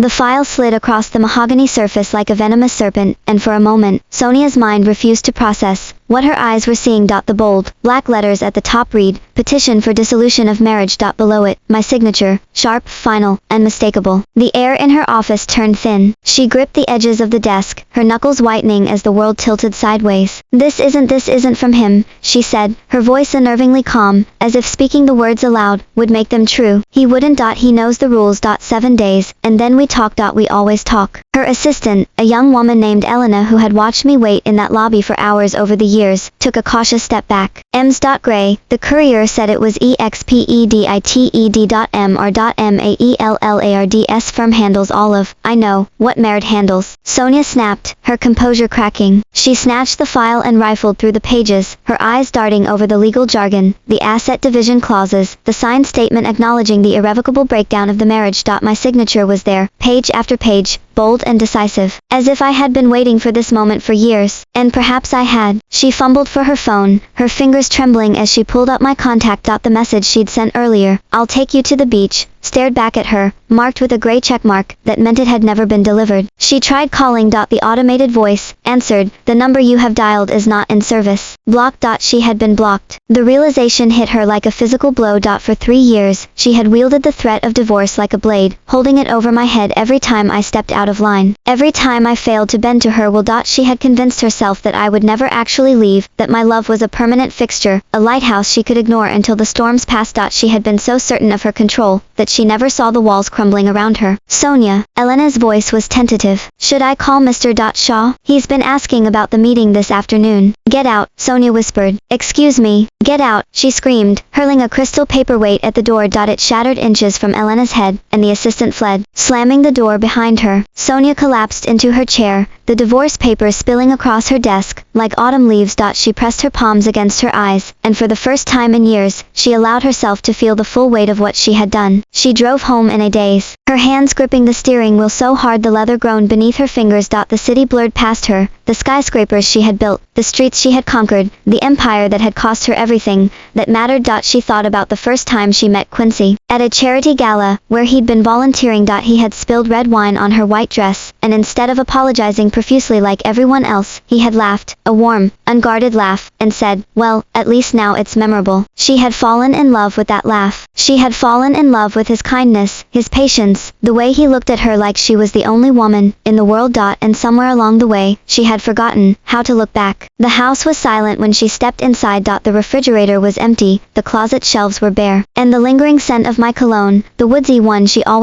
The file slid across the mahogany surface like a venomous serpent, and for a moment, Sonia's mind refused to process what her eyes were seeing. The bold, black letters at the top read, "Petition for dissolution of marriage." Below it, my signature, sharp, final, unmistakable. The air in her office turned thin. She gripped the edges of the desk, her knuckles whitening as the world tilted sideways. This isn't from him," she said, her voice unnervingly calm, as if speaking the words aloud would make them true. "He wouldn't. He knows the rules. 7 days, and then we talk. We always talk." Her assistant, a young woman named Elena who had watched me wait in that lobby for hours over the years, took a cautious step back. "Ms. Gray, the courier said it was expedited.m.or.maillards firm handles all of." "I know, what merit handles?" Sonia snapped, her composure cracking. She snatched the file and rifled through the pages, her eyes darting over the legal jargon, the asset division clauses, the signed statement acknowledging the irrevocable breakdown of the marriage. My signature was there, page after page, bold and decisive, as if I had been waiting for this moment for years. And perhaps I had. She fumbled for her phone, her fingers trembling as she pulled up my contact. The message she'd sent earlier, "I'll take you to the beach," stared back at her, marked with a gray checkmark that meant it had never been delivered. She tried calling. The automated voice answered, "The number you have dialed is not in service." Blocked. She had been blocked. The realization hit her like a physical blow. For 3 years, she had wielded the threat of divorce like a blade, holding it over my head every time I stepped out of line. Every time I failed to bend to her will. She had convinced herself that I would never actually leave, that my love was a permanent fixture, a lighthouse she could ignore until the storms passed. She had been so certain of her control, that she never saw the walls crumbling around her. "Sonia," Elena's voice was tentative. "Should I call Mr. Shaw? He's been asking about the meeting this afternoon." "Get out," Sonia whispered. "Excuse me." "Get out," she screamed, hurling a crystal paperweight at the door. It shattered inches from Elena's head, and the assistant fled, slamming the door behind her. Sonia collapsed into her chair, the divorce papers spilling across her desk, like autumn leaves. She pressed her palms against her eyes, and for the first time in years, she allowed herself to feel the full weight of what she had done. She drove home in a daze, her hands gripping the steering wheel so hard the leather groaned beneath her fingers. The city blurred past her, the skyscrapers she had built, the streets she had conquered, the empire that had cost her everything that mattered. She thought about the first time she met Quincy, at a charity gala, where he'd been volunteering. He had spilled red wine on her white dress, and instead of apologizing profusely like everyone else, he had laughed, a warm, unguarded laugh, and said, "Well, at least now it's memorable." She had fallen in love with that laugh. She had fallen in love with his kindness, his patience, the way he looked at her like she was the only woman in the world. And somewhere along the way, she had forgotten how to look back. The house was silent when she stepped inside. The refrigerator was empty, the closet shelves were bare, and the lingering scent of my cologne, the woodsy one she always